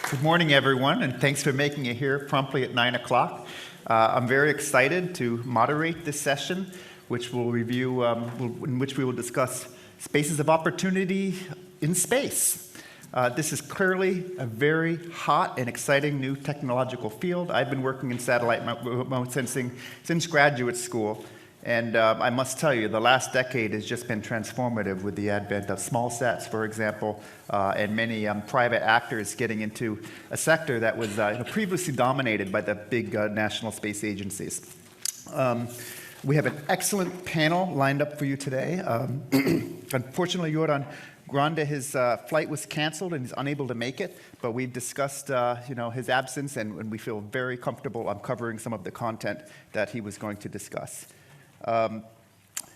Good morning, everyone, and thanks for making it here promptly at 9 o'clock. I'm very excited to moderate this session, which will review, in which we will discuss spaces of opportunity in space. This is clearly a very hot and exciting new technological field. I've been working in satellite remote sensing since graduate school. And I must tell you, the last decade has just been transformative with the advent of small sats, for example, and many private actors getting into a sector that was previously dominated by the big national space agencies. We have an excellent panel lined up for you today. Unfortunately, Joran Grande, his flight was canceled and he's unable to make it, but we've discussed his absence, and we feel very comfortable covering some of the content that he was going to discuss.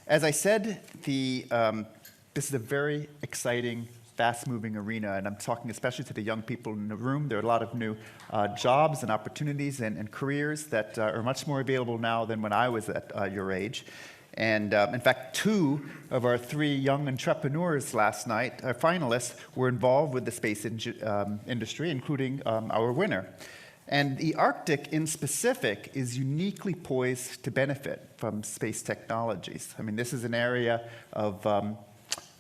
As I said, this is a very exciting, fast-moving arena, and I'm talking especially to the young people in the room. There are a lot of new jobs and opportunities and careers that are much more available now than when I was at your age. And in fact, 2 of our 3 young entrepreneurs last night, our finalists, were involved with the space industry, including our winner. And the Arctic, in specific, is uniquely poised to benefit from space technologies. I mean, this is an area of,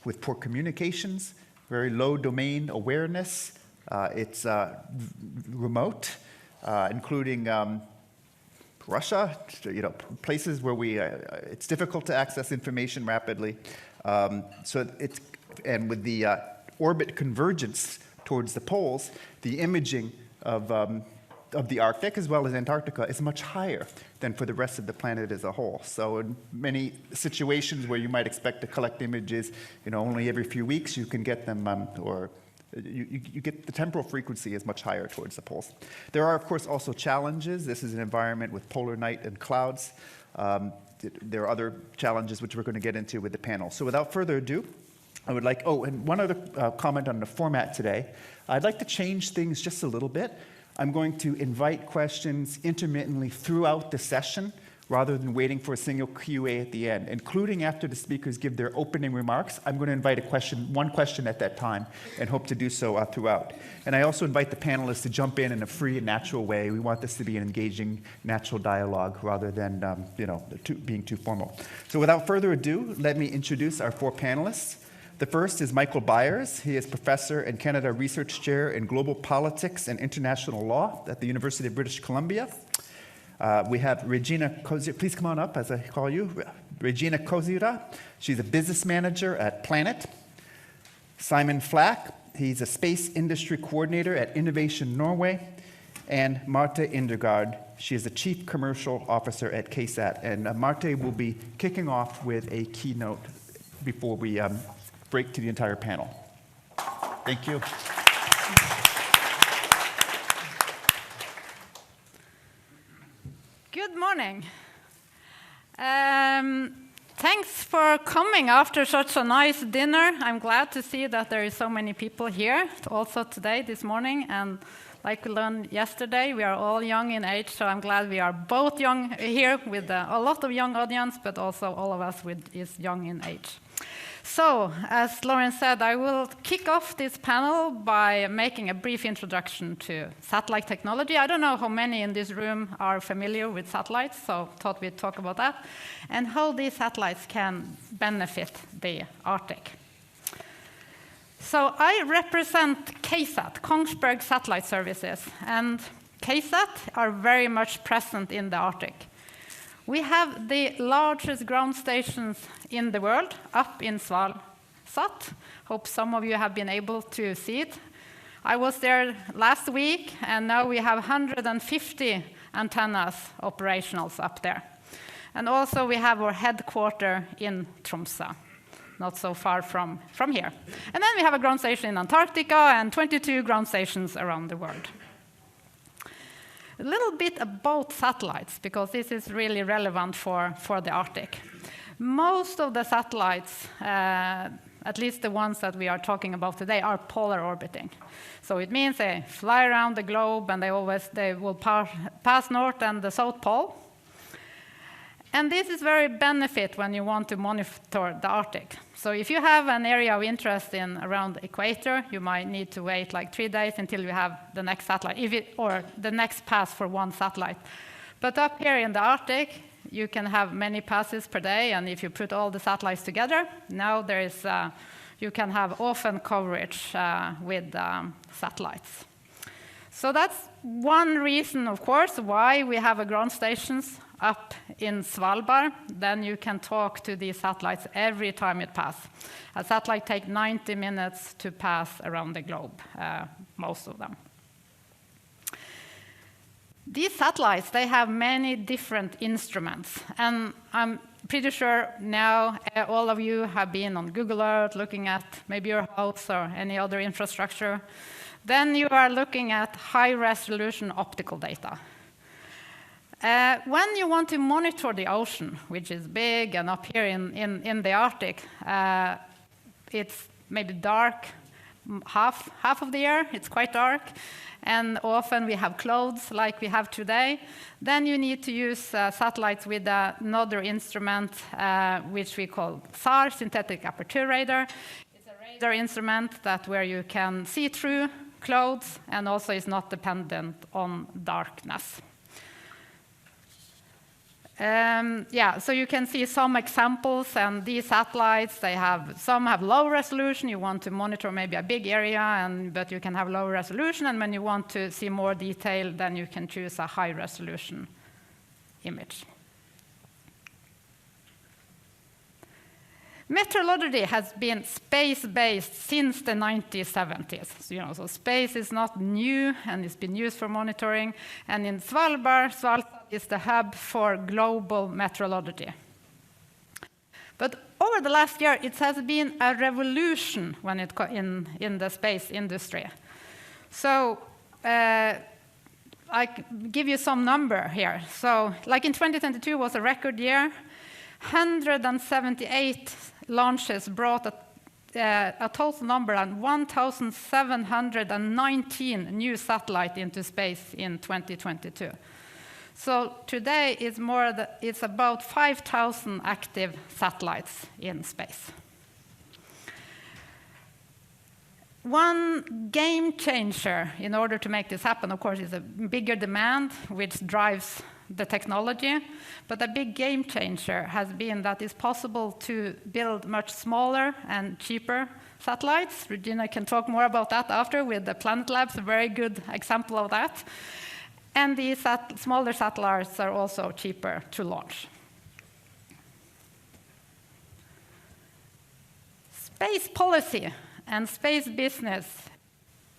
with poor communications, very low domain awareness. It's remote, including Russia, places where it's difficult to access information rapidly. And with the orbit convergence towards the poles, the imaging of the Arctic as well as Antarctica is much higher than for the rest of the planet as a whole. So in many situations where you might expect to collect images, only every few weeks, you can get them, you get the temporal frequency is much higher towards the poles. There are, of course, also challenges. This is an environment with polar night and clouds. There are other challenges which we're going to get into with the panel. So without further ado, I would like, and one other comment on the format today. I'd like to change things just a little bit. I'm going to invite questions intermittently throughout the session rather than waiting for a single QA at the end, including after the speakers give their opening remarks. I'm going to invite one question at that time, and hope to do so throughout. And I also invite the panelists to jump in a free and natural way. We want this to be an engaging, natural dialogue rather than being too formal. So without further ado, let me introduce our 4 panelists. The first is Michael Byers. He is Professor and Canada Research Chair in Global Politics and International Law at the University of British Columbia. We have Regina Kozira. Please come on up as I call you. Regina Kozira. She's a business manager at Planet. Simon Flack. He's a space industry coordinator at Innovation Norway. And Marte Indregard. She is the Chief Commercial Officer at KSAT. And Marte will be kicking off with a keynote before we break to the entire panel. Thank you. Good morning. Thanks for coming after such a nice dinner. I'm glad to see that there is so many people here also today, this morning. And like we learned yesterday, we are all young in age, so I'm glad we are both young here with a lot of young audience, but also all of us is young in age. So, as Lauren said, I will kick off this panel by making a brief introduction to satellite technology. I don't know how many in this room are familiar with satellites, so thought we'd talk about that, and how these satellites can benefit the Arctic. So I represent KSAT, Kongsberg Satellite Services, and KSAT are very much present in the Arctic. We have the largest ground stations in the world up in Svalsat. Hope some of you have been able to see it. I was there last week, and now we have 150 antennas operational up there. And also we have our headquarters in Tromsø, not so far from here. And then we have a ground station in Antarctica and 22 ground stations around the world. A little bit about satellites, because this is really relevant for the Arctic. Most of the satellites, at least the ones that we are talking about today, are polar orbiting. So it means they fly around the globe, and they will pass north and the south pole. And this is very benefit when you want to monitor the Arctic. So if you have an area of interest in around the equator, you might need to wait like 3 days until you have the next satellite, or the next pass for one satellite. But up here in the Arctic, you can have many passes per day, and if you put all the satellites together, now there is, you can have often coverage with satellites. So that's one reason, of course, why we have ground stations up in Svalbard. Then you can talk to these satellites every time it passes. A satellite takes 90 minutes to pass around the globe, most of them. These satellites, they have many different instruments. And I'm pretty sure now all of you have been on Google Earth looking at maybe your house or any other infrastructure. Then you are looking at high-resolution optical data. When you want to monitor the ocean, which is big and up here in the Arctic, it's maybe dark half of the year. It's quite dark. And often we have clouds like we have today. Then you need to use satellites with another instrument, which we call SAR, synthetic aperture radar. It's a radar instrument where you can see through clouds and also is not dependent on darkness. So you can see some examples, and these satellites, some have low resolution. You want to monitor maybe a big area, but you can have low resolution, and when you want to see more detail, then you can choose a high resolution image. Meteorology has been space-based since the 1970s. So space is not new, and it's been used for monitoring. And in Svalbard is the hub for global meteorology. But over the last year, it has been a revolution in the space industry. So I give you some number here. So like in 2022 was a record year. 178 launches brought a total number of 1,719 new satellites into space in 2022. So today it's about 5,000 active satellites in space. One game changer in order to make this happen, of course, is a bigger demand, which drives the technology. But a big game changer has been that it's possible to build much smaller and cheaper satellites. Regina can talk more about that after with the Planet Labs, a very good example of that. And these smaller satellites are also cheaper to launch. Space policy and space business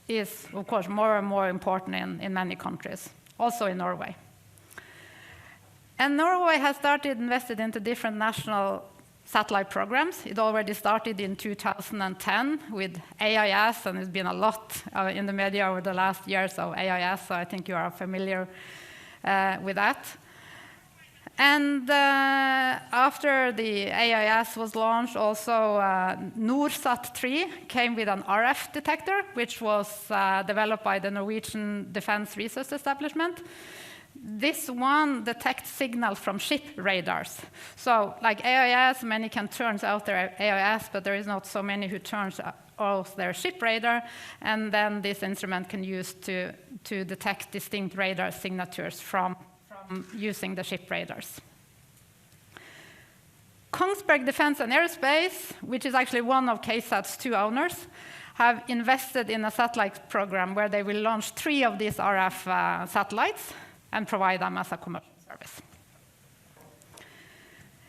is, of course, more and more important in many countries, also in Norway. And Norway has invested into different national satellite programs. It already started in 2010 with AIS, and there's been a lot in the media over the last years of AIS, so I think you are familiar with that. And after the AIS was launched, also NorSat 3 came with an RF detector, which was developed by the Norwegian Defense Research Establishment. This one detects signals from ship radars. So like AIS, many can turn out their AIS, but there is not so many who turns off their ship radar. And then this instrument can use to detect distinct radar signatures from using the ship radars. Kongsberg Defense and Aerospace, which is actually one of KSAT's 2 owners, have invested in a satellite program where they will launch 3 of these RF satellites and provide them as a commercial service.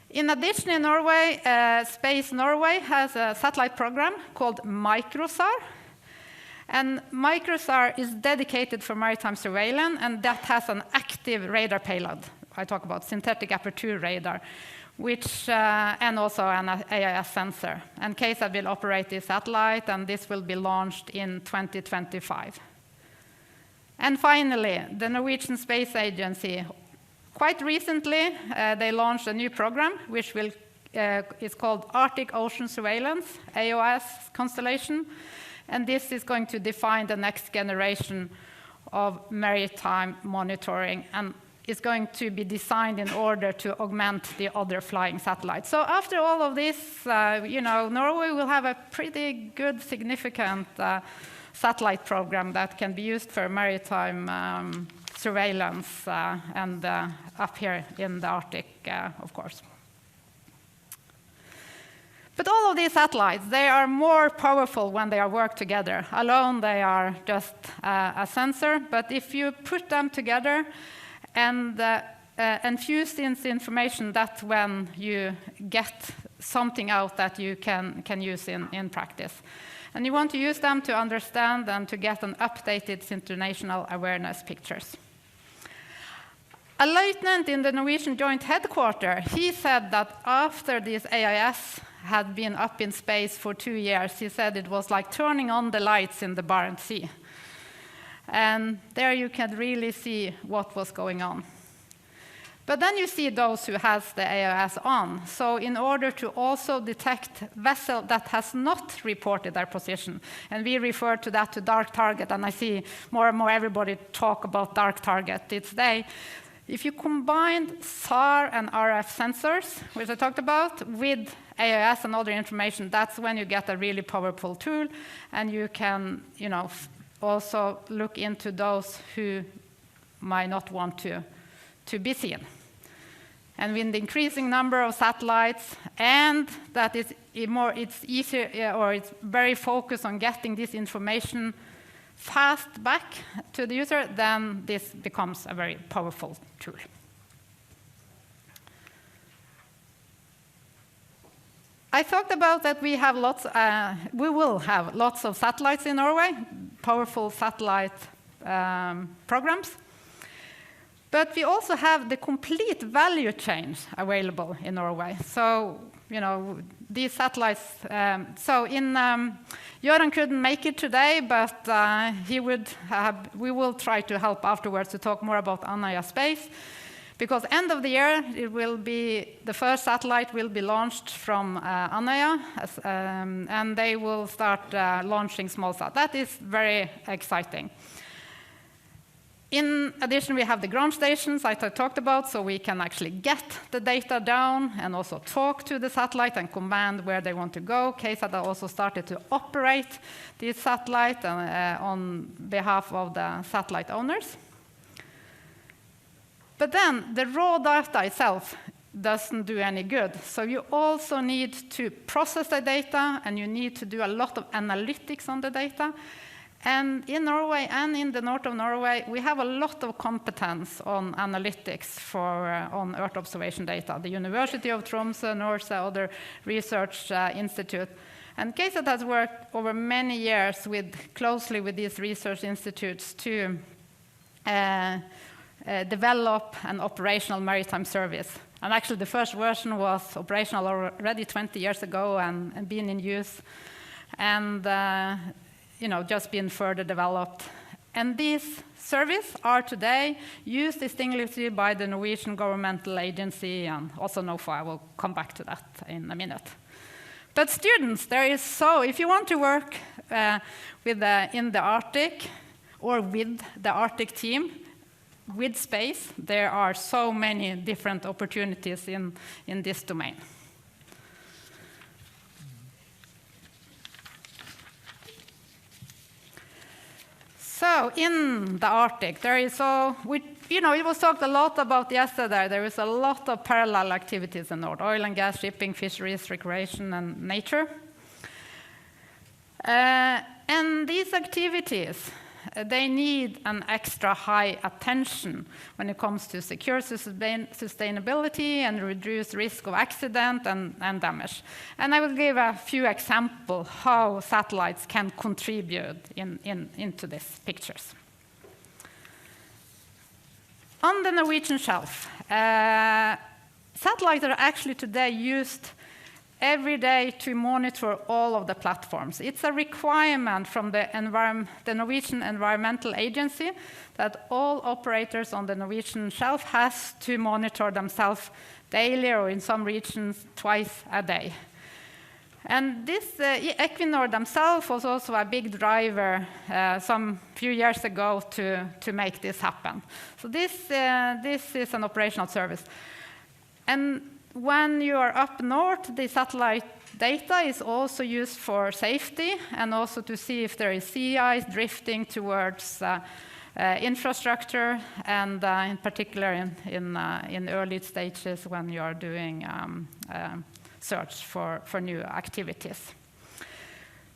In addition, in Norway, Space Norway has a satellite program called MicroSAR. And MicroSAR is dedicated for maritime surveillance, and that has an active radar payload. I talk about synthetic aperture radar, and also an AIS sensor. And KSAT will operate this satellite, and this will be launched in 2025. And finally, the Norwegian Space Agency, quite recently, they launched a new program, which is called Arctic Ocean Surveillance, AOS constellation. And this is going to define the next generation of maritime monitoring. And is going to be designed in order to augment the other flying satellites. So after all of this, Norway will have a pretty good, significant satellite program that can be used for maritime surveillance and up here in the Arctic, of course. But all of these satellites, they are more powerful when they are worked together. Alone, they are just a sensor, but if you put them together and fuse this information, that's when you get something out that you can use in practice. And you want to use them to understand and to get an updated situational awareness pictures. A lieutenant in the Norwegian Joint Headquarters, he said that after this AIS had been up in space for 2 years, he said it was like turning on the lights in the Barents Sea. And there you can really see what was going on. But then you see those who has the AIS on. So in order to also detect vessel that has not reported their position, and we refer to that to dark target, and I see more and more everybody talk about dark target. If you combine SAR and RF sensors, which I talked about, with AIS and other information, that's when you get a really powerful tool, and you can, also look into those who might not want to be seen. And with the increasing number of satellites, and that it's easier, or it's very focused on getting this information fast back to the user, then this becomes a very powerful tool. I talked about that we will have lots of satellites in Norway, powerful satellite programs. But we also have the complete value chain available in Norway. So, these satellites, Göran couldn't make it today, but we will try to help afterwards to talk more about Andøya Space. Because end of the year, the first satellite will be launched from Andøya, and they will start launching small sat. That is very exciting. In addition, we have the ground stations I talked about, so we can actually get the data down and also talk to the satellite and command where they want to go. KSAT also started to operate this satellite on behalf of the satellite owners. But then the raw data itself doesn't do any good. So you also need to process the data, and you need to do a lot of analytics on the data. And in Norway and in the north of Norway, we have a lot of competence on analytics on Earth observation data. The University of Tromsø, NORSE, other research institute. And KSAT has worked over many years closely with these research institutes to develop an operational maritime service. And actually, the first version was operational already 20 years ago and been in use. And just been further developed. And these services are today used distinctively by the Norwegian governmental agency and also NOFA. I will come back to that in a minute. But students, if you want to work in the Arctic or with the Arctic team, with space, there are so many different opportunities in this domain. So in the Arctic, it was talked a lot about yesterday. There is a lot of parallel activities in North: oil and gas, shipping, fisheries, recreation, and nature. And these activities, they need an extra high attention when it comes to secure sustainability and reduce risk of accident and damage. And I will give a few examples how satellites can contribute into these pictures. On the Norwegian shelf, satellites are actually today used every day to monitor all of the platforms. It's a requirement from the Norwegian Environmental Agency that all operators on the Norwegian shelf has to monitor themselves daily, or in some regions twice a day. And this Equinor themselves was also a big driver some few years ago to make this happen. So this is an operational service. And when you are up north, the satellite data is also used for safety and also to see if there is sea ice drifting towards infrastructure, and in particular in early stages when you are doing search for new activities.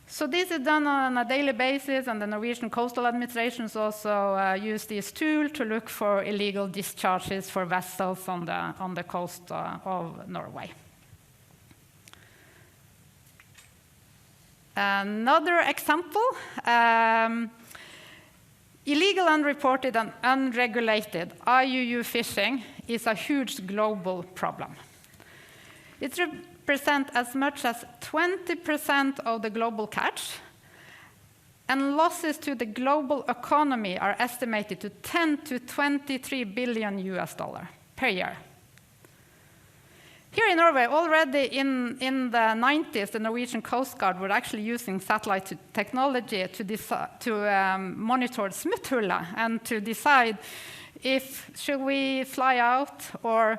So this is done on a daily basis, and the Norwegian Coastal Administrations also use this tool to look for illegal discharges for vessels on the coast of Norway. Another example, illegal, unreported, and unregulated IUU fishing is a huge global problem. It represents as much as 20% of the global catch, and losses to the global economy are estimated to 10 to 23 billion US dollar per year. Here in Norway, already in the 90s, the Norwegian Coast Guard were actually using satellite technology to monitor smutthullet and to decide if should we fly out or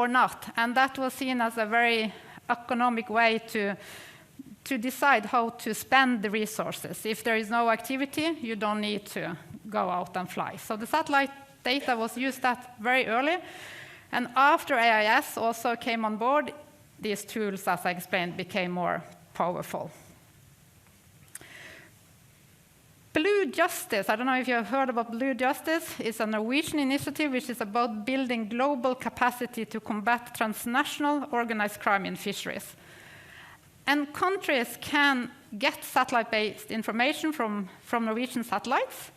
not. And that was seen as a very economic way to decide how to spend the resources. If there is no activity, you don't need to go out and fly. So the satellite data was used that very early. And after AIS also came on board, these tools, as I explained, became more powerful. Blue Justice, I don't know if you have heard about Blue Justice, is a Norwegian initiative which is about building global capacity to combat transnational organized crime in fisheries. And countries can get satellite-based information from Norwegian satellites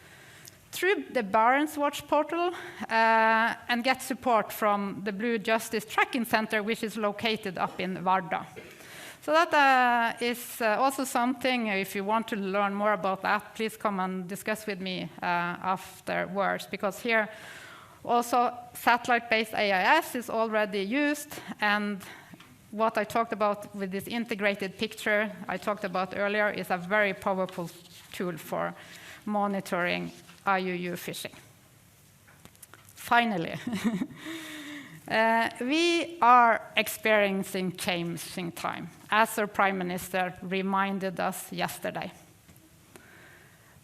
through the Barents Watch portal and get support from the Blue Justice Tracking Center, which is located up in Vardø. So that is also something, if you want to learn more about that, please come and discuss with me afterwards, because here also satellite-based AIS is already used, and what I talked about with this integrated picture I talked about earlier is a very powerful tool for monitoring IUU fishing. Finally, we are experiencing changing time, as our Prime Minister reminded us yesterday.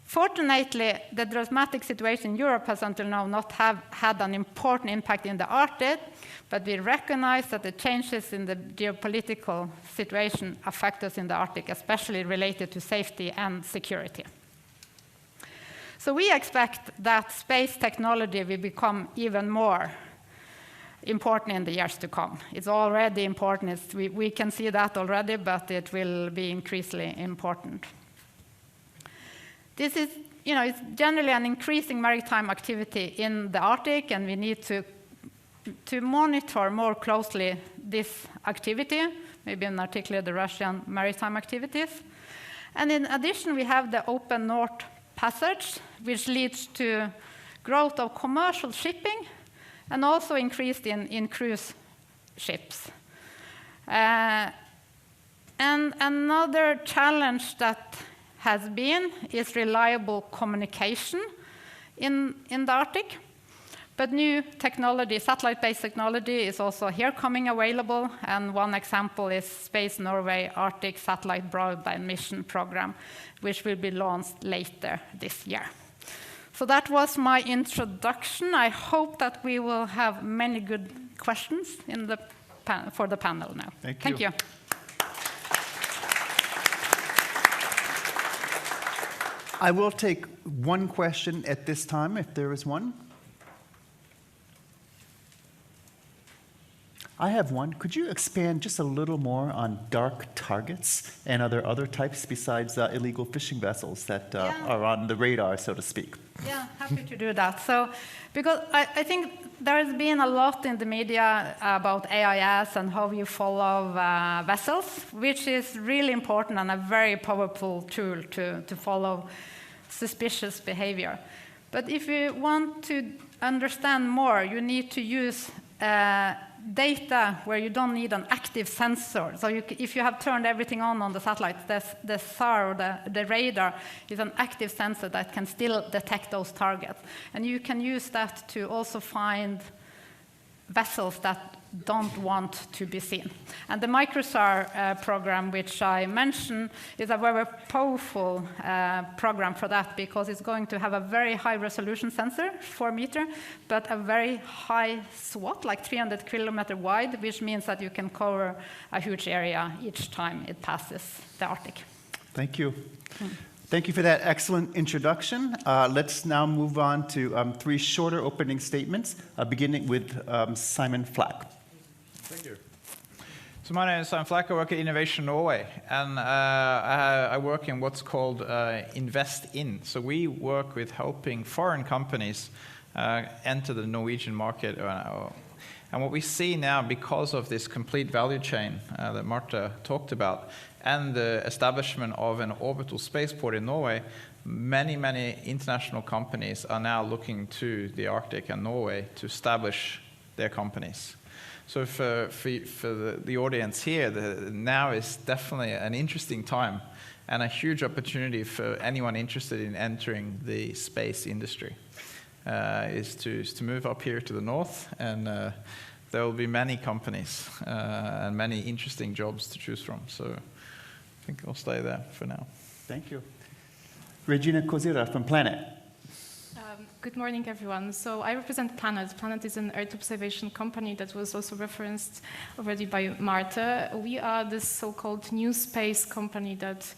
Fortunately, the dramatic situation in Europe has until now not had an important impact in the Arctic, but we recognize that the changes in the geopolitical situation affect us in the Arctic, especially related to safety and security. So we expect that space technology will become even more important in the years to come. It's already important. We can see that already, but it will be increasingly important. This is, it's generally an increasing maritime activity in the Arctic, and we need to monitor more closely this activity, maybe in particular the Russian maritime activities. And in addition, we have the open North Passage, which leads to growth of commercial shipping and also increased in cruise ships. And another challenge that has been is reliable communication in the Arctic. But new technology, satellite-based technology, is also here coming available, and one example is Space Norway Arctic Satellite Broadband Mission Program, which will be launched later this year. So that was my introduction. I hope that we will have many good questions for the panel now. Thank you. I will take one question at this time, if there is one. I have one. Could you expand just a little more on dark targets and other types besides illegal fishing vessels that are on the radar, so to speak? Yeah, happy to do that. So, because I think there has been a lot in the media about AIS and how you follow vessels, which is really important and a very powerful tool to follow suspicious behavior. But if you want to understand more, you need to use data where you don't need an active sensor. So if you have turned everything on the satellite, the SAR, or the radar, is an active sensor that can still detect those targets. And you can use that to also find vessels that don't want to be seen. And the MicroSAR program, which I mentioned, is a very powerful program for that, because it's going to have a very high resolution sensor, 4 meter, but a very high SWOT, like 300 kilometer wide, which means that you can cover a huge area each time it passes the Arctic. Thank you. Thank you for that excellent introduction. Let's now move on to 3 shorter opening statements, beginning with Simon Flack. Thank you. So my name is Simon Flack. I work at Innovation Norway, and I work in what's called Invest In. So we work with helping foreign companies enter the Norwegian market. And what we see now, because of this complete value chain that Marte talked about, and the establishment of an orbital spaceport in Norway, many, many international companies are now looking to the Arctic and Norway to establish their companies. So for the audience here, now is definitely an interesting time and a huge opportunity for anyone interested in entering the space industry, is to move up here to the north, and there will be many companies and many interesting jobs to choose from. So I think I'll stay there for now. Thank you. Regina Kozira from Planet. Good morning, everyone. So I represent Planet. Planet is an Earth observation company that was also referenced already by Marte. We are this so-called new space company that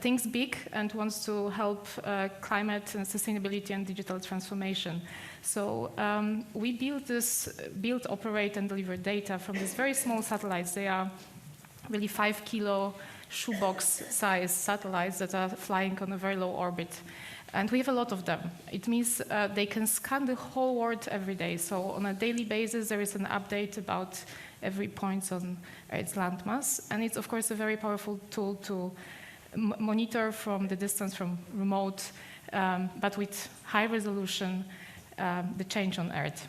thinks big and wants to help climate and sustainability and digital transformation. So we build, operate, and deliver data from these very small satellites. They are really 5-kilo shoebox-size satellites that are flying on a very low orbit. And we have a lot of them. It means they can scan the whole world every day. So on a daily basis, there is an update about every point on Earth's landmass. And it's, of course, a very powerful tool to monitor from the distance, from remote, but with high resolution, the change on Earth.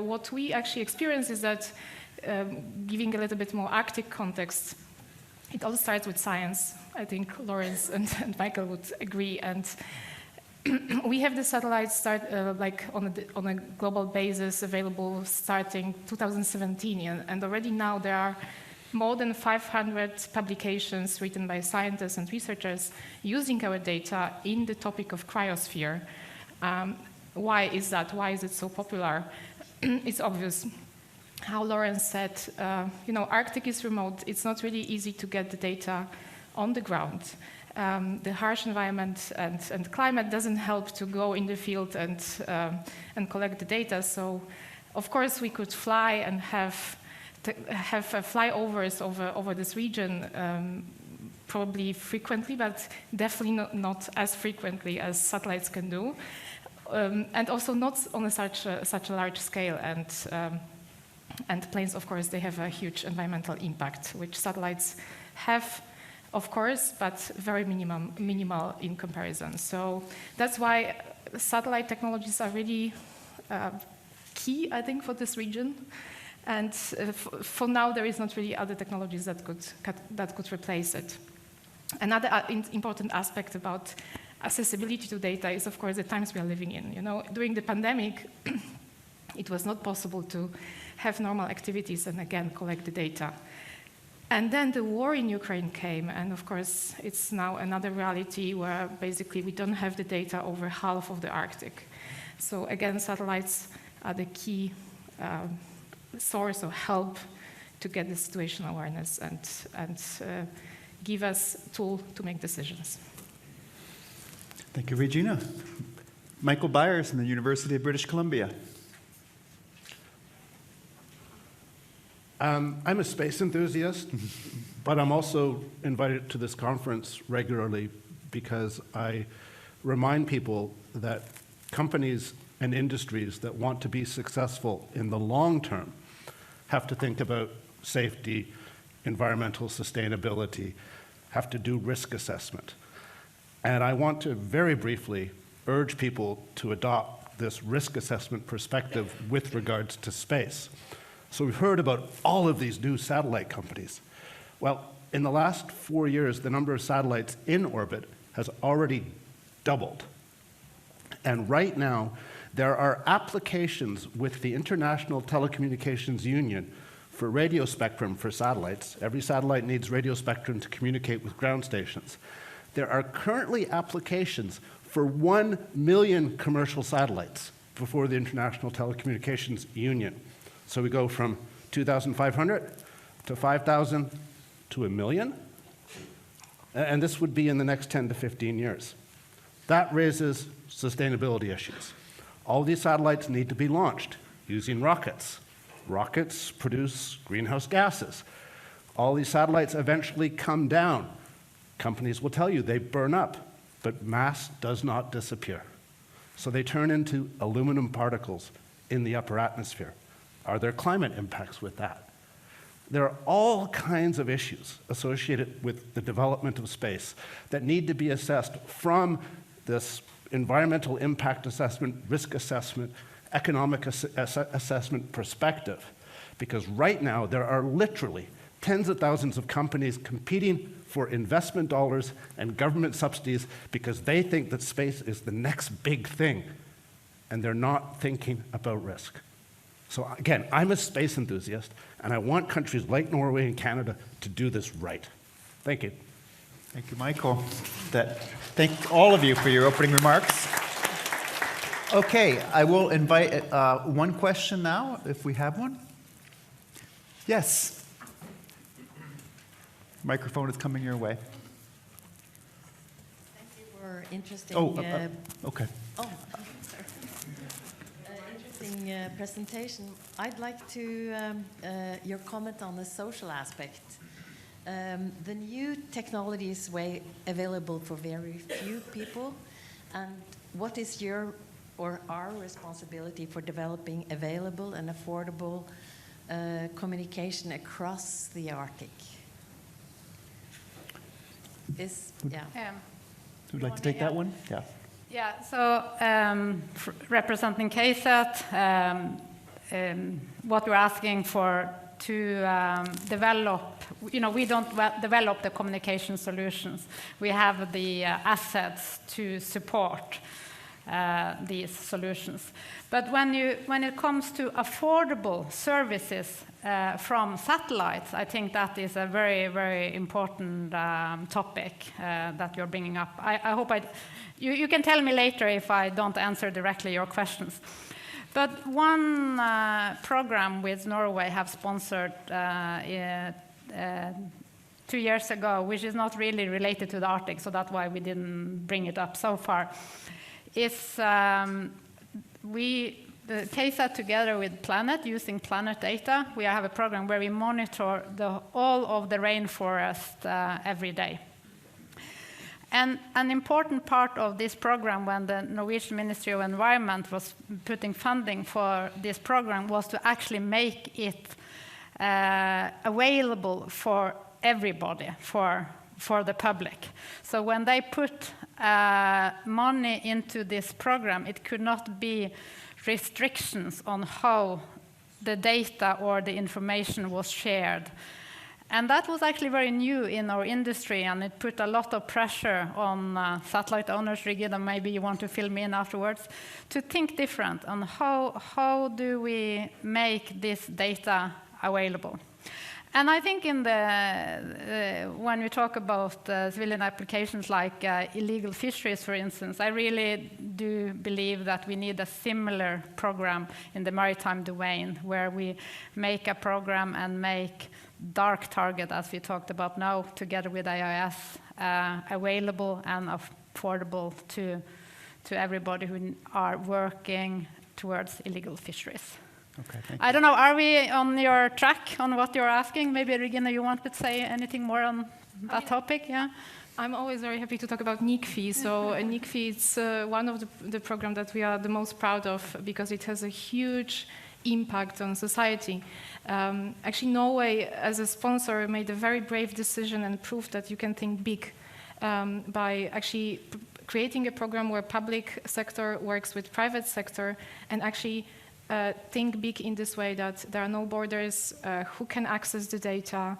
What we actually experience is that, giving a little bit more Arctic context, it all starts with science. I think Lawrence and Michael would agree. And we have the satellites start like on a global basis available starting 2017. And already now there are more than 500 publications written by scientists and researchers using our data in the topic of cryosphere. Why is that? Why is it so popular? It's obvious. How Lawrence said, Arctic is remote. It's not really easy to get the data on the ground. The harsh environment and climate doesn't help to go in the field and collect the data. So, of course, we could fly and have flyovers over this region, probably frequently, but definitely not as frequently as satellites can do, and also not on such a large scale. And planes, of course, they have a huge environmental impact, which satellites have, of course, but very minimal in comparison. So that's why satellite technologies are really key, I think, for this region. And for now, there is not really other technologies that could replace it. Another important aspect about accessibility to data is, of course, the times we are living in. During the pandemic, it was not possible to have normal activities and, again, collect the data. And then the war in Ukraine came, and of course, it's now another reality where basically we don't have the data over half of the Arctic. So again, satellites are the key source of help to get the situational awareness and give us a tool to make decisions. Thank you, Regina. Michael Byers from the University of British Columbia. I'm a space enthusiast, but I'm also invited to this conference regularly because I remind people that companies and industries that want to be successful in the long term have to think about safety, environmental sustainability, have to do risk assessment. And I want to very briefly urge people to adopt this risk assessment perspective with regards to space. So we've heard about all of these new satellite companies. Well, in the last 4 years, the number of satellites in orbit has already doubled. And right now, there are applications with the International Telecommunications Union for radio spectrum for satellites. Every satellite needs radio spectrum to communicate with ground stations. There are currently applications for 1 million commercial satellites before the International Telecommunications Union. So we go from 2,500 to 5,000 to 1 million. And this would be in the next 10 to 15 years. That raises sustainability issues. All these satellites need to be launched using rockets. Rockets produce greenhouse gases. All these satellites eventually come down. Companies will tell you they burn up, but mass does not disappear. So they turn into aluminum particles in the upper atmosphere. Are there climate impacts with that? There are all kinds of issues associated with the development of space that need to be assessed from this environmental impact assessment, risk assessment, economic assessment perspective. Because right now, there are literally tens of thousands of companies competing for investment dollars and government subsidies because they think that space is the next big thing, and they're not thinking about risk. So again, I'm a space enthusiast, and I want countries like Norway and Canada to do this right. Thank you. Thank you, Michael. Thank all of you for your opening remarks. Okay, I will invite one question now, if we have one. Yes. Microphone is coming your way. Thank you for interesting. Okay. Sorry. Interesting presentation. I'd like to your comment on the social aspect. The new technology is available for very few people, and what is your or our responsibility for developing available and affordable communication across the Arctic? Would you like to take that one? Yeah. Yeah, so representing KSAT, what we're asking for to develop, we don't develop the communication solutions. We have the assets to support these solutions. But when it comes to affordable services from satellites, I think that is a very, very important topic that you're bringing up. I hope you can tell me later if I don't answer directly your questions. But one program with Norway have sponsored 2 years ago, which is not really related to the Arctic, so that's why we didn't bring it up so far, is the KSAT together with Planet, using Planet data, we have a program where we monitor all of the rainforest every day. And an important part of this program, when the Norwegian Ministry of Environment was putting funding for this program, was to actually make it available for everybody, for the public. So when they put money into this program, it could not be restrictions on how the data or the information was shared. And that was actually very new in our industry, and it put a lot of pressure on satellite owners, Rigid, and maybe you want to fill me in afterwards, to think different on how do we make this data available. And I think when we talk about civilian applications like illegal fisheries, for instance, I really do believe that we need a similar program in the maritime domain, where we make a program and make dark target, as we talked about now, together with AIS, available and affordable to everybody who are working towards illegal fisheries. Okay, thank you. I don't know, are we on your track on what you're asking? Maybe, Regina, you want to say anything more on that topic? Yeah. I'm always very happy to talk about NICFI. So NICFI is one of the programs that we are the most proud of because it has a huge impact on society. Actually, Norway, as a sponsor, made a very brave decision and proved that you can think big by actually creating a program where public sector works with private sector and actually think big in this way that there are no borders, who can access the data,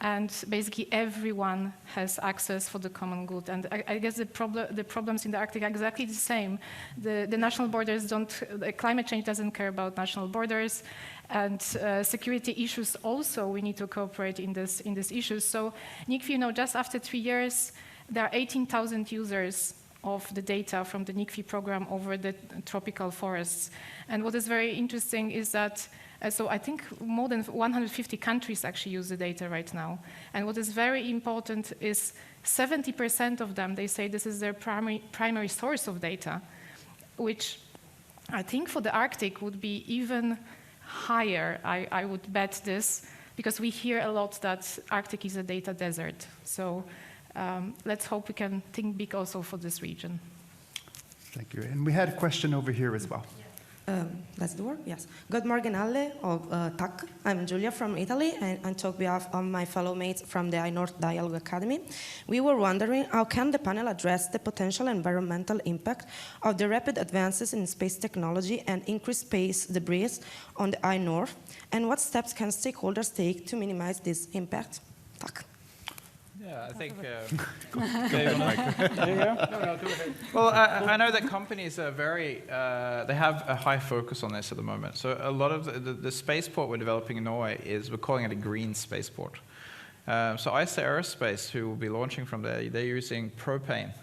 and basically everyone has access for the common good. And I guess the problems in the Arctic are exactly the same. The national borders climate change doesn't care about national borders, and security issues also, we need to cooperate in these issues. So NICFI, just after 3 years, there are 18,000 users of the data from the NICFI program over the tropical forests. And what is very interesting is that so I think more than 150 countries actually use the data right now. And what is very important is 70% of them, they say this is their primary source of data, which I think for the Arctic would be even higher, I would bet this, because we hear a lot that Arctic is a data desert. So let's hope we can think big also for this region. Thank you. And we had a question over here as well. That's the word, yes. Good morning, alle of TAC. I'm Julia from Italy, and on behalf of my fellow mates from the I-North Dialogue Academy, we were wondering how can the panel address the potential environmental impact of the rapid advances in space technology and increased space debris on the I-North, and what steps can stakeholders take to minimize this impact? TAC. Yeah, I think. There you go. Well, I know that companies are they have a high focus on this at the moment. So a lot of the spaceport we're developing in Norway we're calling it a green spaceport. So ICE Aerospace, who will be launching from there, they're using propane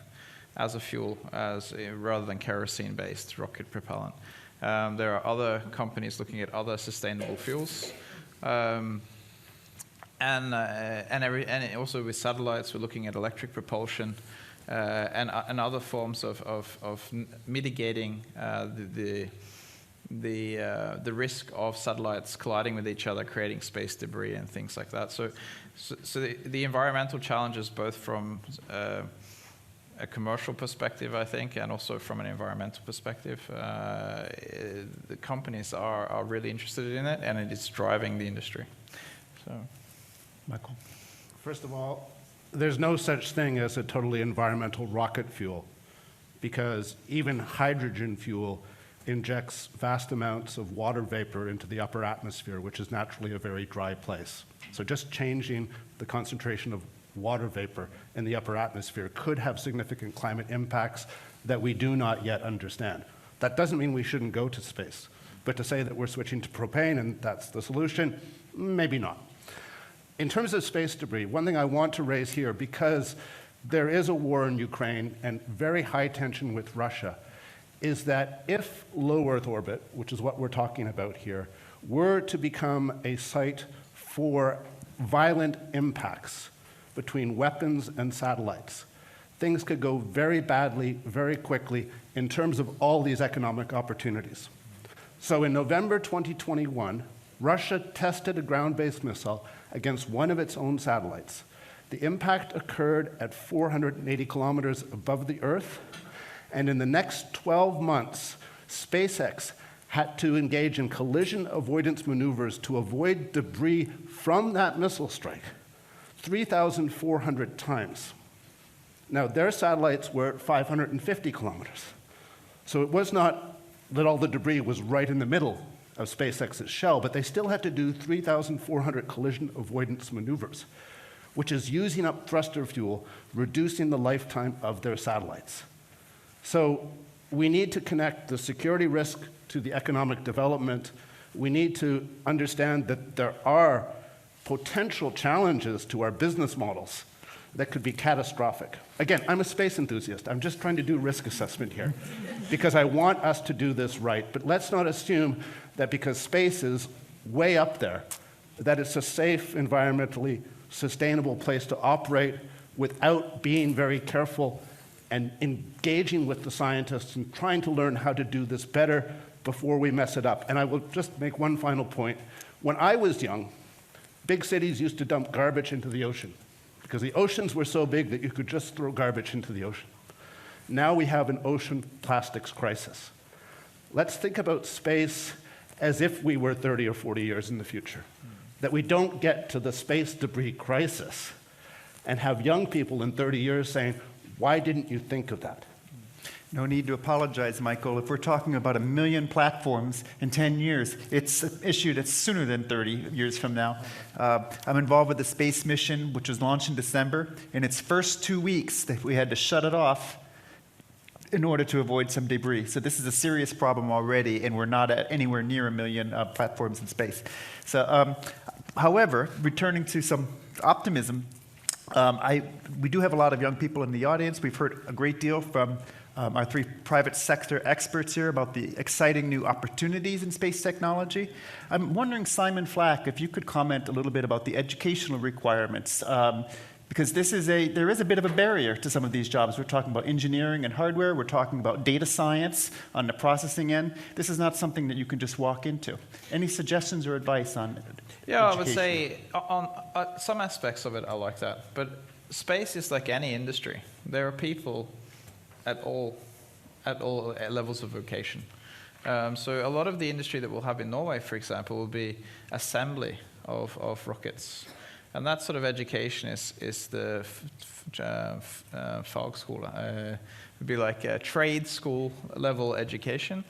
as a fuel, rather than kerosene-based rocket propellant. There are other companies looking at other sustainable fuels. And also with satellites, we're looking at electric propulsion and other forms of mitigating the risk of satellites colliding with each other, creating space debris and things like that. So the environmental challenges, both from a commercial perspective, I think, and also from an environmental perspective, the companies are really interested in it, and it is driving the industry. So. Michael. First of all, there's no such thing as a totally environmental rocket fuel, because even hydrogen fuel injects vast amounts of water vapor into the upper atmosphere, which is naturally a very dry place. So just changing the concentration of water vapor in the upper atmosphere could have significant climate impacts that we do not yet understand. That doesn't mean we shouldn't go to space, but to say that we're switching to propane and that's the solution, maybe not. In terms of space debris, one thing I want to raise here, because there is a war in Ukraine and very high tension with Russia, is that if low Earth orbit, which is what we're talking about here, were to become a site for violent impacts between weapons and satellites, things could go very badly, very quickly, in terms of all these economic opportunities. So in November 2021, Russia tested a ground-based missile against one of its own satellites. The impact occurred at 480 kilometers above the Earth, and in the next 12 months, SpaceX had to engage in collision avoidance maneuvers to avoid debris from that missile strike 3,400 times. Now, their satellites were at 550 kilometers. So it was not that all the debris was right in the middle of SpaceX's shell, but they still had to do 3,400 collision avoidance maneuvers, which is using up thruster fuel, reducing the lifetime of their satellites. So we need to connect the security risk to the economic development. We need to understand that there are potential challenges to our business models that could be catastrophic. Again, I'm a space enthusiast. I'm just trying to do risk assessment here because I want us to do this right. But let's not assume that because space is way up there, that it's a safe, environmentally sustainable place to operate without being very careful and engaging with the scientists and trying to learn how to do this better before we mess it up. And I will just make one final point. When I was young, big cities used to dump garbage into the ocean because the oceans were so big that you could just throw garbage into the ocean. Now we have an ocean plastics crisis. Let's think about space as if we were 30 or 40 years in the future, that we don't get to the space debris crisis and have young people in 30 years saying, why didn't you think of that? No need to apologize, Michael. If we're talking about 1 million platforms in 10 years, it's an issue that's sooner than 30 years from now. I'm involved with the space mission, which was launched in December. In its first 2 weeks, we had to shut it off in order to avoid some debris. So this is a serious problem already, and we're not at anywhere near 1 million platforms in space. So, however, returning to some optimism, we do have a lot of young people in the audience. We've heard a great deal from our 3 private sector experts here about the exciting new opportunities in space technology. I'm wondering, Simon Flack, if you could comment a little bit about the educational requirements, because there is a bit of a barrier to some of these jobs. We're talking about engineering and hardware. We're talking about data science on the processing end. This is not something that you can just walk into. Any suggestions or advice on Yeah, education? I would say on some aspects of it are like that. But space is like any industry. There are people at all levels of vocation. So a lot of the industry that we'll have in Norway, for example, will be assembly of rockets. And that sort of education is the fagskole. It would be like a trade school level education.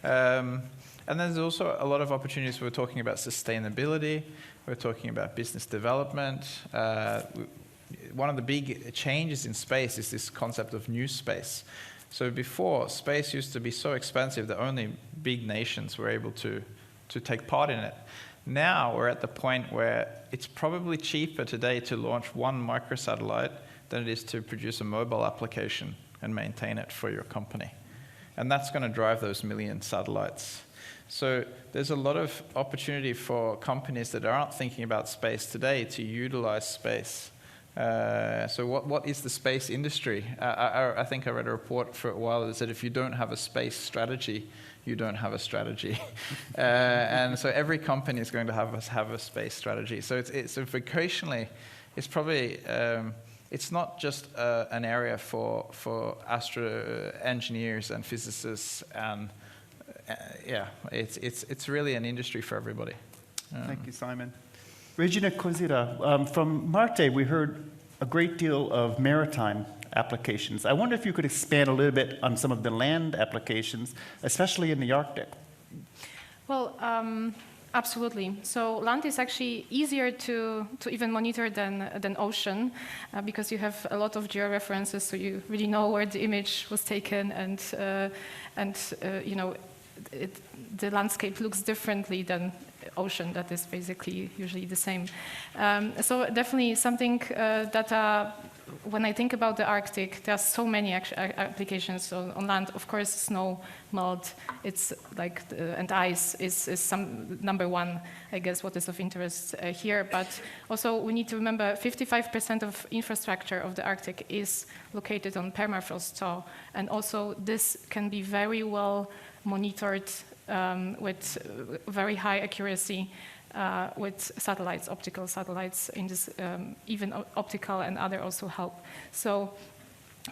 And then there's also a lot of opportunities. We're talking about sustainability. We're talking about business development. One of the big changes in space is this concept of new space. So before, space used to be so expensive that only big nations were able to take part in it. Now we're at the point where it's probably cheaper today to launch one microsatellite than it is to produce a mobile application and maintain it for your company. And that's going to drive those 1 million satellites. So there's a lot of opportunity for companies that aren't thinking about space today to utilize space. So what is the space industry? I think I read a report for a while that said if you don't have a space strategy, you don't have a strategy. And so every company is going to have a space strategy. So so vocationally, it's probably, it's not just an area for astro engineers and physicists, and it's really an industry for everybody. Thank you, Simon. Regina Kozira, from Marte, we heard a great deal of maritime applications. I wonder if you could expand a little bit on some of the land applications, especially in the Arctic. Well, absolutely. So land is actually easier to even monitor than ocean because you have a lot of georeferences, so you really know where the image was taken, and you know, the landscape looks differently than ocean. That is basically usually the same. So definitely something that when I think about the Arctic, there are so many applications on land. Of course, snow melt, it's like and ice is some number one, I guess, what is of interest here. But also we need to remember 55% of infrastructure of the Arctic is located on permafrost thaw, and also this can be very well monitored with very high accuracy with satellites, optical satellites. In this, even optical and other also help. So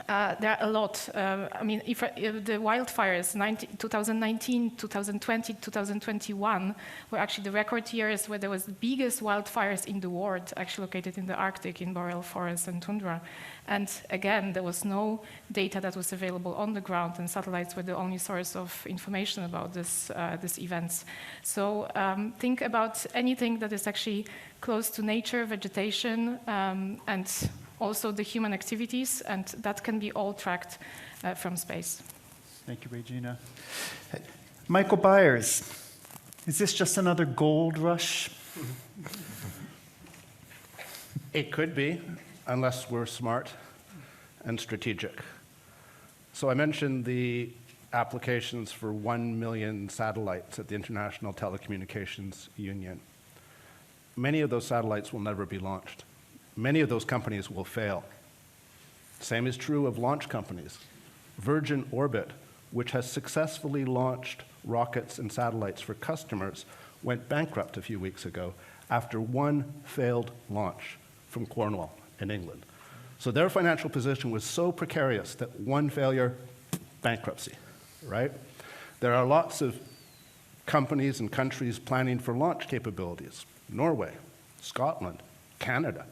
there are a lot. I mean, if the wildfires, 2019, 2020, 2021 were actually the record years where there was the biggest wildfires in the world, actually located in the Arctic, in boreal forests and tundra. And again, there was no data that was available on the ground, and satellites were the only source of information about these events. So think about anything that is actually close to nature, vegetation, and also the human activities, and that can be all tracked from space. Thank you, Regina. Michael Byers, is this just another gold rush? It could be, unless we're smart and strategic. So I mentioned the applications for 1 million satellites at the International Telecommunications Union. Many of those satellites will never be launched. Many of those companies will fail. Same is true of launch companies. Virgin Orbit, which has successfully launched rockets and satellites for customers, went bankrupt a few weeks ago after one failed launch from Cornwall in England. So their financial position was so precarious that one failure, bankruptcy, right? There are lots of companies and countries planning for launch capabilities. Norway, Scotland, Canada,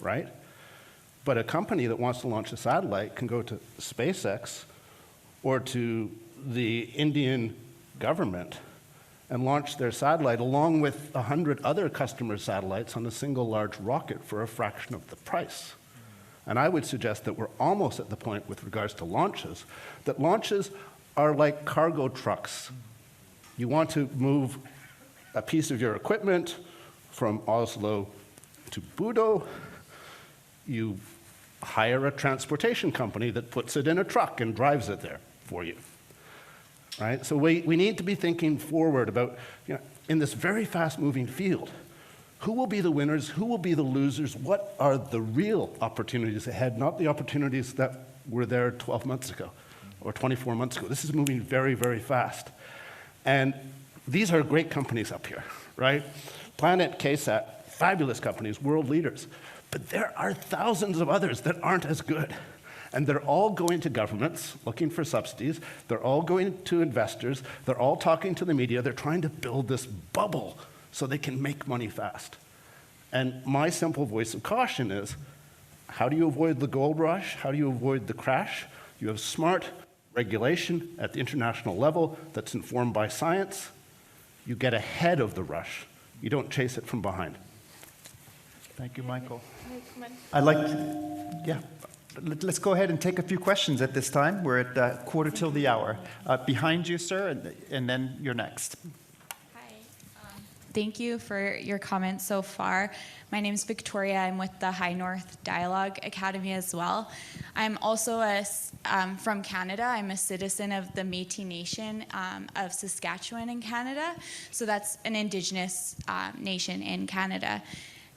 right? But a company that wants to launch a satellite can go to SpaceX or to the Indian government and launch their satellite along with 100 other customer satellites on a single large rocket for a fraction of the price. And I would suggest that we're almost at the point with regards to launches, that launches are like cargo trucks. You want to move a piece of your equipment from Oslo to Budo, you hire a transportation company that puts it in a truck and drives it there for you. Right? So we need to be thinking forward about, in this very fast-moving field, who will be the winners, who will be the losers, what are the real opportunities ahead, not the opportunities that were there 12 months ago or 24 months ago. This is moving very, very fast. And these are great companies up here, right? Planet, KSAT, fabulous companies, world leaders. But there are thousands of others that aren't as good. And they're all going to governments looking for subsidies. They're all going to investors. They're all talking to the media. They're trying to build this bubble so they can make money fast. And my simple voice of caution is, how do you avoid the gold rush? How do you avoid the crash? You have smart regulation at the international level that's informed by science. You get ahead of the rush. You don't chase it from behind. Thank you, Michael. I'd like to, yeah. Let's go ahead and take a few questions at this time. We're at quarter till the hour. Behind you, sir, and then you're next. Hi. Thank you for your comments so far. My name is Victoria. I'm with the High North Dialogue Academy as well. I'm also from Canada. I'm a citizen of the Métis Nation of Saskatchewan in Canada. So that's an Indigenous nation in Canada.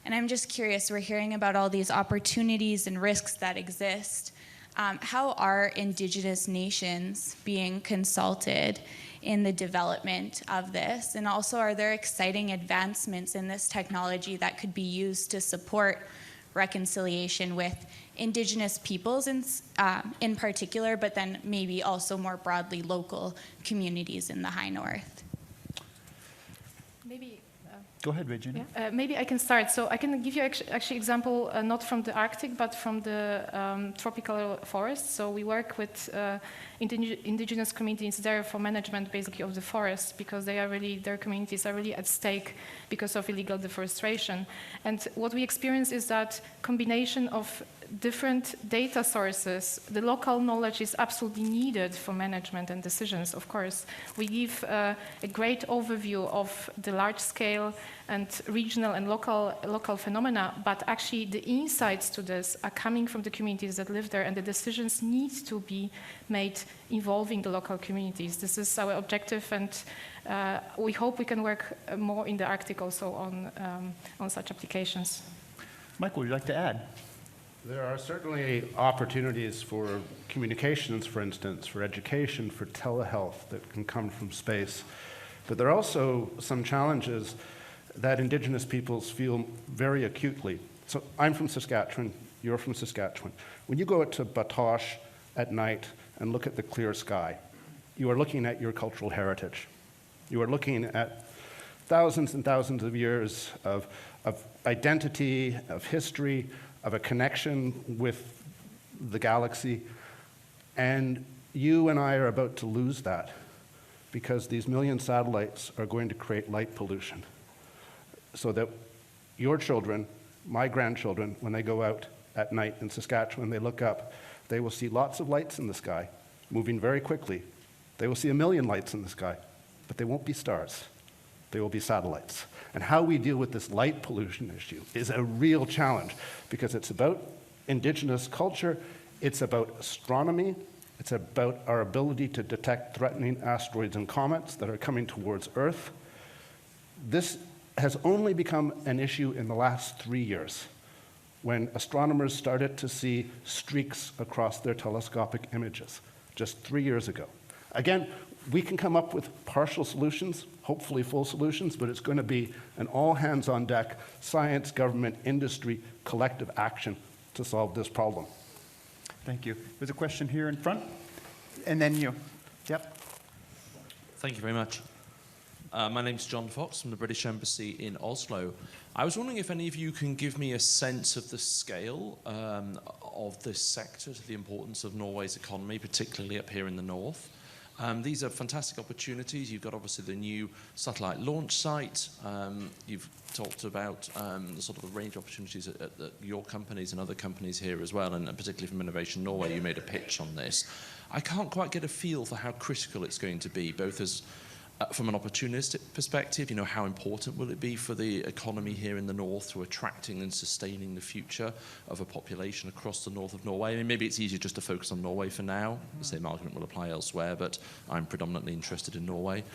And I'm just curious, we're hearing about all these opportunities and risks that exist. How are Indigenous nations being consulted in the development of this? And also, are there exciting advancements in this technology that could be used to support reconciliation with Indigenous peoples in particular, but then maybe also more broadly local communities in the High North? Maybe. Go ahead, Regina. Yeah, maybe I can start. So I can give you actually example not from the Arctic, but from the tropical forests. So we work with indigenous communities there for management, basically, of the forests, because their communities are really at stake because of illegal deforestation. And what we experience is that combination of different data sources, the local knowledge is absolutely needed for management and decisions, of course. We give a great overview of the large scale and regional and local phenomena, but actually the insights to this are coming from the communities that live there, and the decisions need to be made involving the local communities. This is our objective, and we hope we can work more in the Arctic also on such applications. Michael, would you like to add? There are certainly opportunities for communications, for instance, for education, for telehealth that can come from space. But there are also some challenges that Indigenous peoples feel very acutely. So I'm from Saskatchewan, you're from Saskatchewan. When you go out to Batoche at night and look at the clear sky, you are looking at your cultural heritage. You are looking at thousands and thousands of years of identity, of history, of a connection with the galaxy. And you and I are about to lose that because these million satellites are going to create light pollution. So that your children, my grandchildren, when they go out at night in Saskatchewan, they look up, they will see lots of lights in the sky, moving very quickly. They will see a million lights in the sky, but they won't be stars. They will be satellites. And how we deal with this light pollution issue is a real challenge because it's about Indigenous culture, it's about astronomy, it's about our ability to detect threatening asteroids and comets that are coming towards Earth. This has only become an issue in the last 3 years when astronomers started to see streaks across their telescopic images, just 3 years ago. Again, we can come up with partial solutions, hopefully full solutions, but it's going to be an all-hands-on-deck, science, government, industry, collective action to solve this problem. Thank you. There's a question here in front, and then you. Yep. Thank you very much. My name's John Fox from the British Embassy in Oslo. I was wondering if any of you can give me a sense of the scale of this sector, the importance of Norway's economy, particularly up here in the north. These are fantastic opportunities. You've got obviously the new satellite launch site. You've talked about the sort of range of opportunities at your companies and other companies here as well, and particularly from Innovation Norway, you made a pitch on this. I can't quite get a feel for how critical it's going to be, both as from an opportunistic perspective, you know, how important will it be for the economy here in the north to attracting and sustaining the future of a population across the north of Norway? I mean, maybe it's easier just to focus on Norway for now. The same argument will apply elsewhere, but I'm predominantly interested in Norway.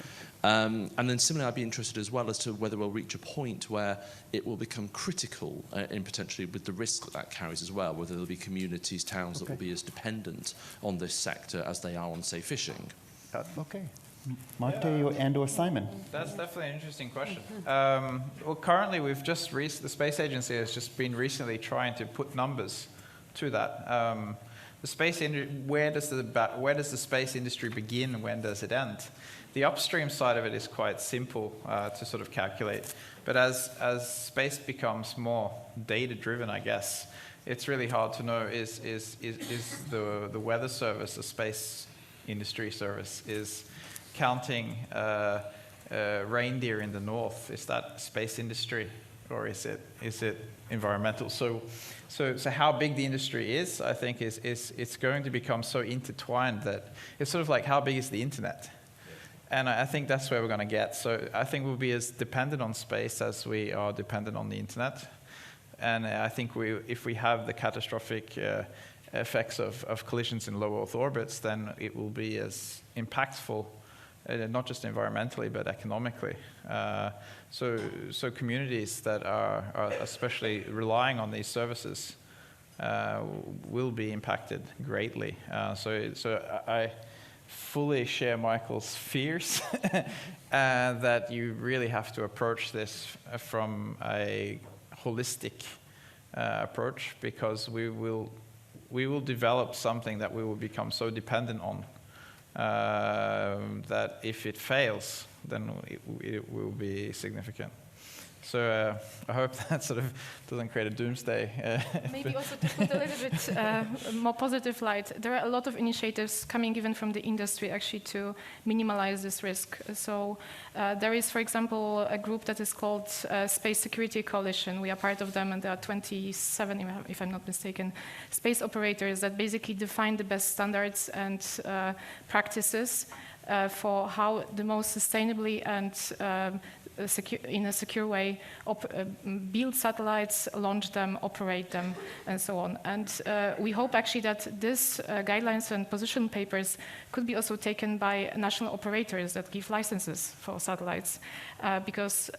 And then similarly, I'd be interested as well as to whether we'll reach a point where it will become critical in potentially with the risk that carries as well, whether there'll be communities, towns that will be as dependent on this sector as they are on, say, fishing. Okay. Marte and/or Simon. That's definitely an interesting question. Well, currently, the space agency has just been recently trying to put numbers to that. Where does the space industry begin and when does it end? The upstream side of it is quite simple to sort of calculate, but as space becomes more data-driven, I guess, it's really hard to know is the weather service, the space industry service, is counting reindeer in the north. Is that space industry, or is it environmental? So how big the industry is, I think, is it's going to become so intertwined that it's sort of like how big is the internet, and I think that's where we're going to get. So I think we'll be as dependent on space as we are dependent on the internet, and I think if we have the catastrophic effects of collisions in low Earth orbits, then it will be as impactful. Not just environmentally, but economically. So communities that are especially relying on these services will be impacted greatly. So I fully share Michael's fears that you really have to approach this from a holistic approach, because we will develop something that we will become so dependent on that if it fails, then it will be significant. So I hope that sort of doesn't create a doomsday. Maybe also to put a little bit more positive light, there are a lot of initiatives coming even from the industry actually to minimize this risk. So there is, for example, a group that is called Space Security Coalition. We are part of them, and there are 27, if I'm not mistaken, space operators that basically define the best standards and practices for how the most sustainably and in a secure way build satellites, launch them, operate them, and so on. And we hope actually that these guidelines and position papers could be also taken by national operators that give licenses for satellites, because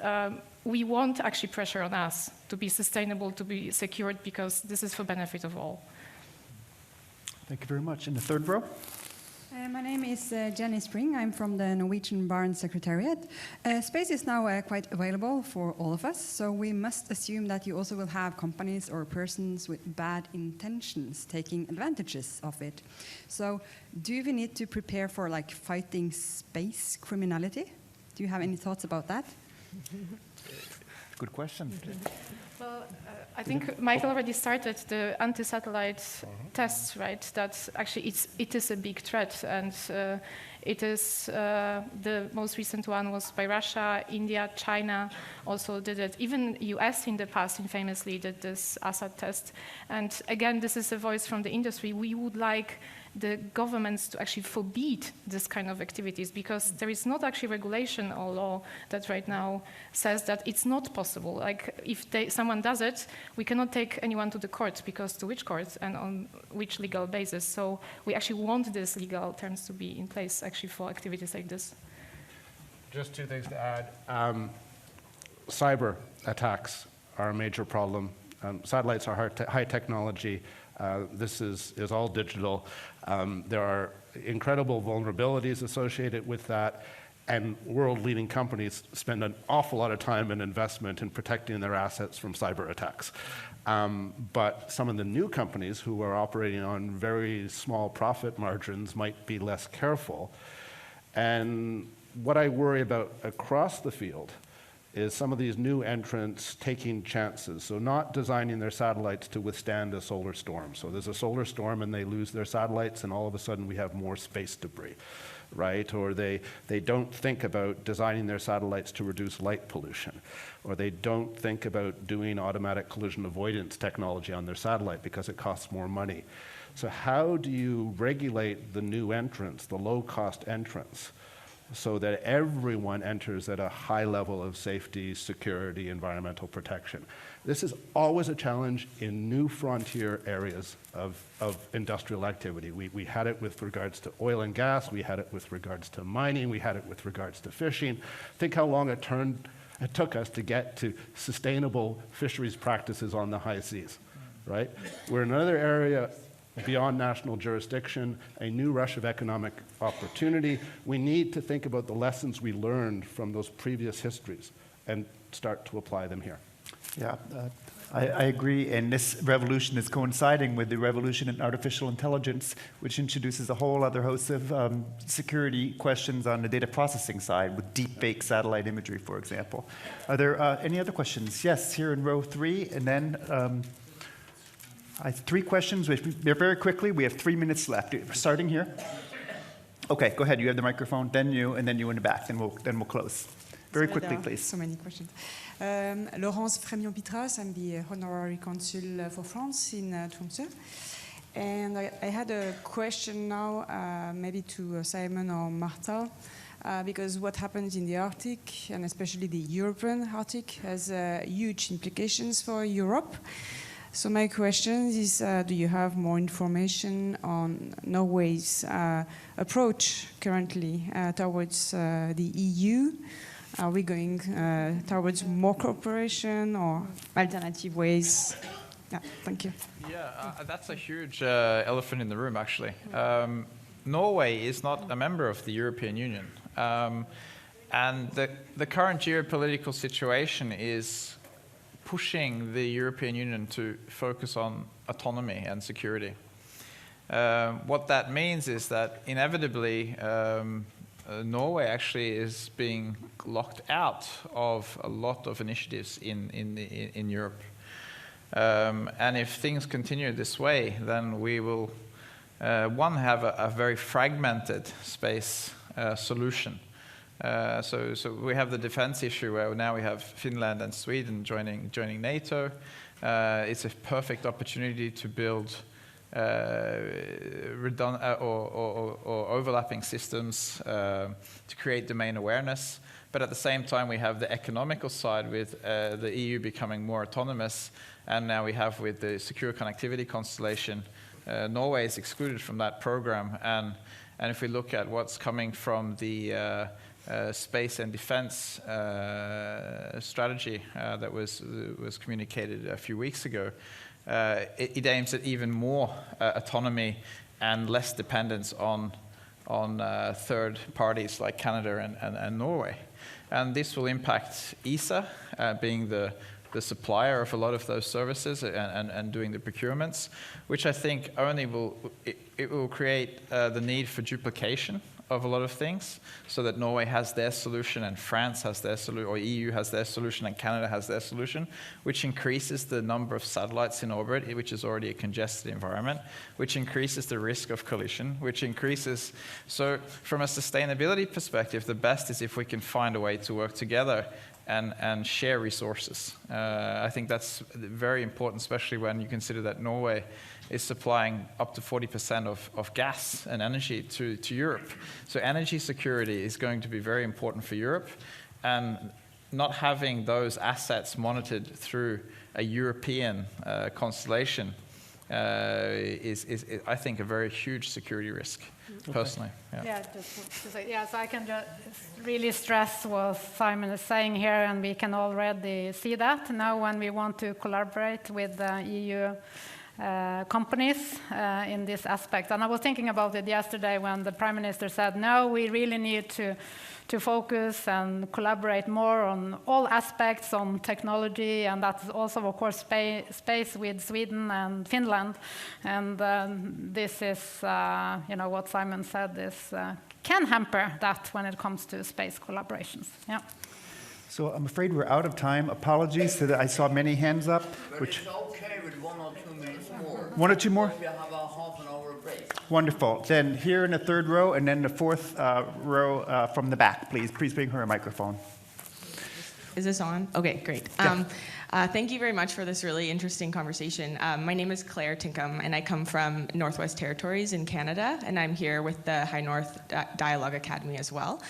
we want actually pressure on us to be sustainable, to be secured, because this is for benefit of all. Thank you very much. In the third row. My name is Jenny Spring. I'm from the Norwegian Barents Secretariat. Space is now quite available for all of us, so we must assume that you also will have companies or persons with bad intentions taking advantages of it. So do we need to prepare for like fighting space criminality? Do you have any thoughts about that? Good question. Well, I think Michael already started the anti-satellite tests, right? That actually it is a big threat, and it is the most recent one was by Russia, India, China also did it. Even US in the past infamously did this KSAT test. And again, this is a voice from the industry. We would like the governments to actually forbid this kind of activities, because there is not actually regulation or law that right now says that it's not possible. Like if someone does it, we cannot take anyone to the court, because to which court and on which legal basis? So we actually want these legal terms to be in place actually for activities like this. Just two things to add. Cyber attacks are a major problem. Satellites are high technology. This is all digital. There are incredible vulnerabilities associated with that, and world-leading companies spend an awful lot of time and investment in protecting their assets from cyber attacks. But some of the new companies who are operating on very small profit margins might be less careful. And what I worry about across the field is some of these new entrants taking chances. So not designing their satellites to withstand a solar storm. So there's a solar storm and they lose their satellites and all of a sudden we have more space debris, right? Or they don't think about designing their satellites to reduce light pollution. Or they don't think about doing automatic collision avoidance technology on their satellite because it costs more money. So how do you regulate the new entrants, the low-cost entrants, so that everyone enters at a high level of safety, security, environmental protection? This is always a challenge in new frontier areas of industrial activity. We had it with regards to oil and gas, we had it with regards to mining, we had it with regards to fishing. Think how long it took us to get to sustainable fisheries practices on the high seas, right? We're in another area beyond national jurisdiction, a new rush of economic opportunity. We need to think about the lessons we learned from those previous histories and start to apply them here. Yeah, I agree, and this revolution is coinciding with the revolution in artificial intelligence, which introduces a whole other host of security questions on the data processing side with deep-fake satellite imagery, for example. Are there any other questions? Yes, here in row 3, and then I have 3 questions. They're very quickly. We have 3 minutes left. Starting here. Okay, go ahead. You have the microphone, then you, and then you in the back. Then we'll close. Very quickly, please. So many questions. Laurence Frémion-Pitras, I'm the honorary consul for France in Tromsø. And I had a question now, maybe to Simon or Marta, because what happens in the Arctic, and especially the European Arctic, has huge implications for Europe. So my question is, do you have more information on Norway's approach currently towards the EU? Are we going towards more cooperation or alternative ways? Yeah, thank you. Yeah, that's a huge elephant in the room, actually. Norway is not a member of the European Union. And the current geopolitical situation is pushing the European Union to focus on autonomy and security. What that means is that inevitably Norway actually is being locked out of a lot of initiatives in Europe. And if things continue this way, then we will, have a very fragmented space solution. So we have the defense issue where now we have Finland and Sweden joining NATO. It's a perfect opportunity to build overlapping systems to create domain awareness. But at the same time, we have the economical side with the EU becoming more autonomous. And now we have with the secure connectivity constellation, Norway is excluded from that program. And if we look at what's coming from the space and defense strategy that was communicated a few weeks ago, it aims at even more autonomy and less dependence on third parties like Canada and Norway. And this will impact ESA, being the supplier of a lot of those services and doing the procurements, which I think only will create the need for duplication of a lot of things, so that Norway has their solution and France has their solution, or EU has their solution and Canada has their solution, which increases the number of satellites in orbit, which is already a congested environment, which increases the risk of collision, which increases. So from a sustainability perspective, the best is if we can find a way to work together and share resources. I think that's very important, especially when you consider that Norway is supplying up to 40% of gas and energy to Europe. So energy security is going to be very important for Europe, and not having those assets monitored through a European constellation is, I think, a very huge security risk, personally. Yeah, just to say, so I can just really stress what Simon is saying here, and we can already see that now when we want to collaborate with the EU companies in this aspect. And I was thinking about it yesterday when the Prime Minister said, no, we really need to focus and collaborate more on all aspects on technology, and that's also, of course, space with Sweden and Finland. And this is, what Simon said, is can hamper that when it comes to space collaborations. Yeah. So I'm afraid we're out of time. Apologies to that. I saw many hands up. But it's okay with 1 or 2 minutes more. 1 or 2 more? We have a half an hour break. Wonderful. Then here in the third row, and then the fourth row from the back, please. Please bring her a microphone. Is this on? Okay, great. Yeah. Thank you very much for this really interesting conversation. My name is Claire Tinkham, and I come from Northwest Territories in Canada, and I'm here with the High North Dialogue Academy as well.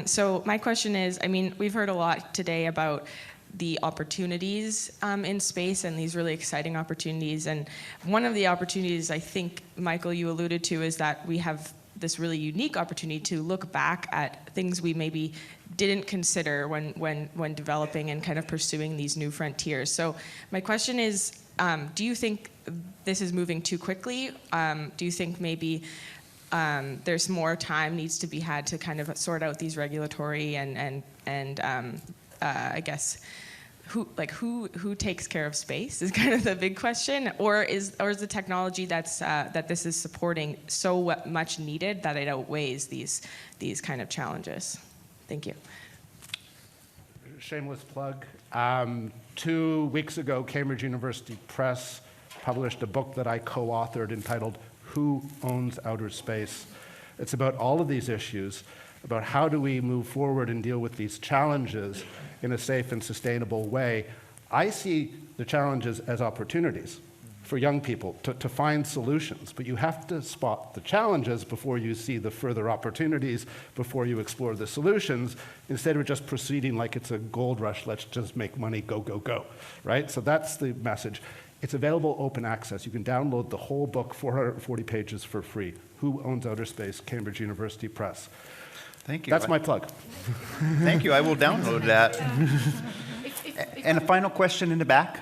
So my question is, we've heard a lot today about the opportunities in space and these really exciting opportunities. And one of the opportunities I think, Michael, you alluded to is that we have this really unique opportunity to look back at things we maybe didn't consider when developing and kind of pursuing these new frontiers. So my question is, do you think this is moving too quickly? Do you think maybe there's more time needs to be had to kind of sort out these regulatory and I guess who takes care of space is kind of the big question, or is the technology that this is supporting so much needed that it outweighs these kind of challenges? Thank you. Shameless plug. 2 weeks ago, Cambridge University Press published a book that I co-authored entitled "Who Owns Outer Space?" It's about all of these issues, about how do we move forward and deal with these challenges in a safe and sustainable way. I see the challenges as opportunities for young people to find solutions, but you have to spot the challenges before you see the further opportunities, before you explore the solutions, instead of just proceeding like it's a gold rush, let's just make money, go, go, go, right? So that's the message. It's available open access. You can download the whole book, 440 pages for free. Who Owns Outer Space? Cambridge University Press. Thank you. That's my plug. Thank you. I will download that. And a final question in the back.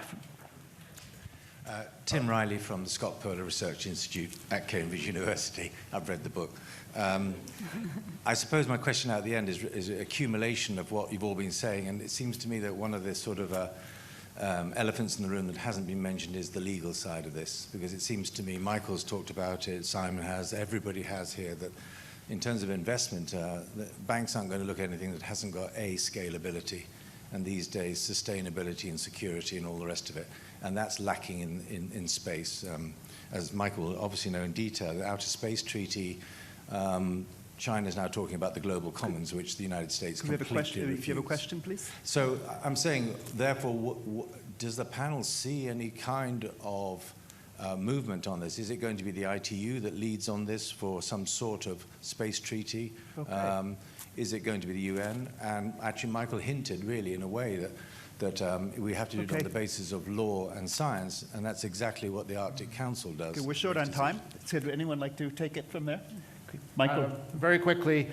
Tim Riley from the Scott Perler Research Institute at Cambridge University. I've read the book. I suppose my question at the end is an accumulation of what you've all been saying, and it seems to me that one of the sort of elephants in the room that hasn't been mentioned is the legal side of this, because it seems to me, Michael's talked about it, Simon has, everybody has here, that in terms of investment, the banks aren't going to look at anything that hasn't got A, scalability, and these days sustainability and security and all the rest of it. And that's lacking in space. As Michael will obviously know in detail, the Outer Space Treaty, China's now talking about the global commons, which the United States completely refused. If you have a question, please. So I'm saying, therefore, does the panel see any kind of movement on this? Is it going to be the ITU that leads on this for some sort of space treaty? Okay. Is it going to be the UN? And actually, Michael hinted, really, in a way, that we have to do it on the basis of law and science, and that's exactly what the Arctic Council does. Okay, we're short on time. So would anyone like to take it from there? Okay. Michael? Very quickly,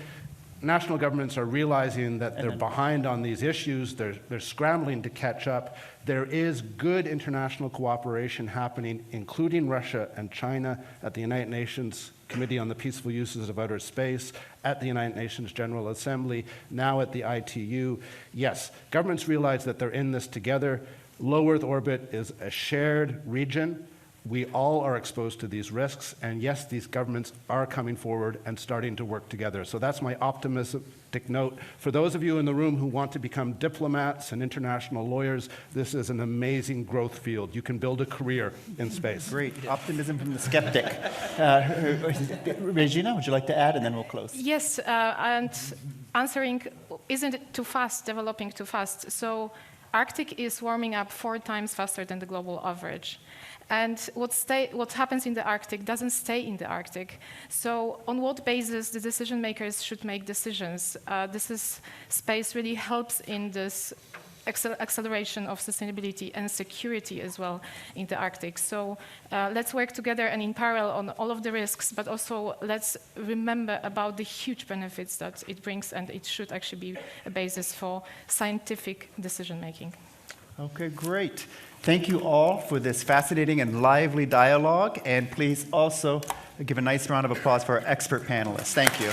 national governments are realizing that they're behind on these issues. They're scrambling to catch up. There is good international cooperation happening, including Russia and China, at the United Nations Committee on the Peaceful Uses of Outer Space, at the United Nations General Assembly, now at the ITU. Yes, governments realize that they're in this together. Low Earth orbit is a shared region. We all are exposed to these risks, and yes, these governments are coming forward and starting to work together. So that's my optimistic note. For those of you in the room who want to become diplomats and international lawyers, this is an amazing growth field. You can build a career in space. Great. Optimism from the skeptic. Regina, would you like to add, and then we'll close? Yes, and answering, isn't it too fast, developing too fast? So Arctic is warming up 4 times faster than the global average. And what happens in the Arctic doesn't stay in the Arctic. So on what basis the decision makers should make decisions? Space really helps in this acceleration of sustainability and security as well in the Arctic. So let's work together and in parallel on all of the risks, but also let's remember about the huge benefits that it brings, and it should actually be a basis for scientific decision making. Okay, great. Thank you all for this fascinating and lively dialogue, and please also give a nice round of applause for our expert panelists. Thank you.